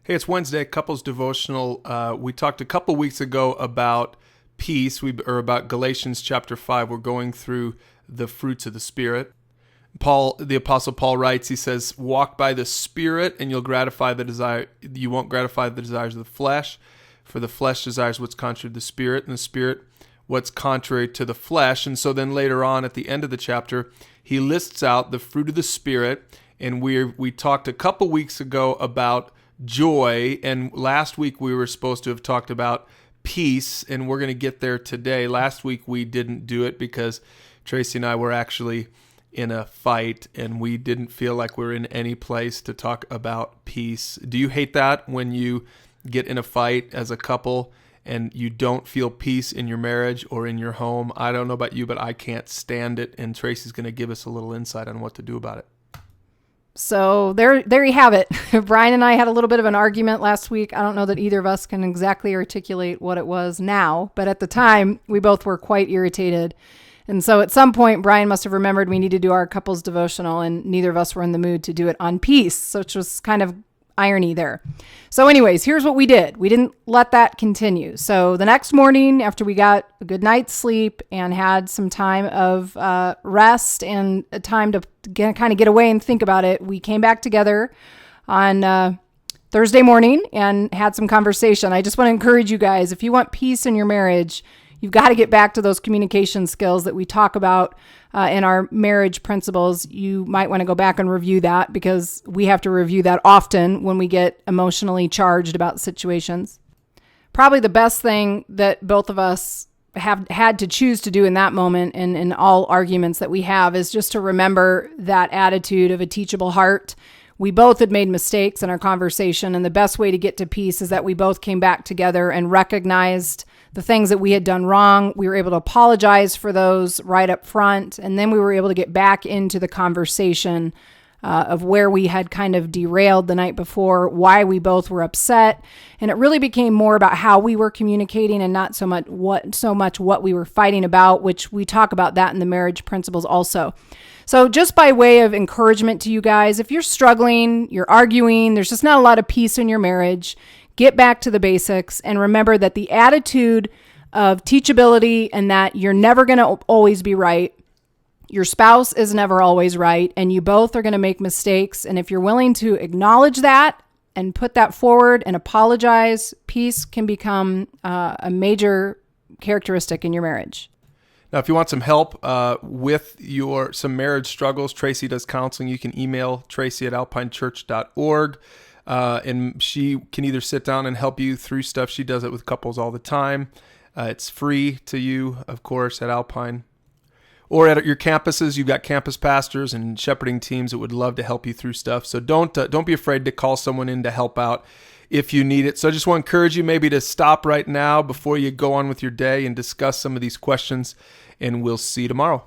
Hey, it's Wednesday, Couples Devotional. We talked a couple weeks ago about peace, or about Galatians chapter 5. We're going through the fruits of the Spirit. The Apostle Paul writes, he says, walk by the Spirit and you won't gratify the desires of the flesh, for the flesh desires what's contrary to the Spirit, and the Spirit what's contrary to the flesh. And so then later on at the end of the chapter, he lists out the fruit of the Spirit, and we talked a couple weeks ago about joy, and last week we were supposed to have talked about peace, and we're going to get there today. Last week we didn't do it because Tracy and I were actually in a fight, and we didn't feel like we were in any place to talk about peace. Do you hate that when you get in a fight as a couple and you don't feel peace in your marriage or in your home? I don't know about you, but I can't stand it, and Tracy's going to give us a little insight on what to do about it. So there you have it. Brian and I had a little bit of an argument last week. I don't know that either of us can exactly articulate what it was now, but at the time, we both were quite irritated. And so at some point, Brian must have remembered we need to do our couples devotional, and neither of us were in the mood to do it on peace, which was kind of irony there. So anyways, here's what we did. We didn't let that continue. So the next morning, after we got a good night's sleep and had some time of rest and a time to kind of get away and think about it, we came back together on Thursday morning and had some conversation. I just want to encourage you guys, if you want peace in your marriage, you've got to get back to those communication skills that we talk about in our marriage principles. You might want to go back and review that, because we have to review that often when we get emotionally charged about situations. Probably the best thing that both of us have had to choose to do in that moment, and in all arguments that we have, is just to remember that attitude of a teachable heart. We both had made mistakes in our conversation, and the best way to get to peace is that we both came back together and recognized the things that we had done wrong. We were able to apologize for those right up front, and then we were able to get back into the conversation of where we had kind of derailed the night before, why we both were upset, and it really became more about how we were communicating and not so much what we were fighting about, which we talk about that in the marriage principles also. So just by way of encouragement to you guys, if you're struggling, you're arguing, there's just not a lot of peace in your marriage, get back to the basics and remember that the attitude of teachability, and that you're never going to always be right. Your spouse is never always right, and you both are going to make mistakes. And if you're willing to acknowledge that and put that forward and apologize, peace can become a major characteristic in your marriage. Now, if you want some help with some marriage struggles, Tracy does counseling. You can email Tracy at alpinechurch.org. And she can either sit down and help you through stuff. She does it with couples all the time. It's free to you, of course, at Alpine. Or at your campuses, you've got campus pastors and shepherding teams that would love to help you through stuff. So don't be afraid to call someone in to help out if you need it. So I just want to encourage you maybe to stop right now before you go on with your day and discuss some of these questions, and we'll see you tomorrow.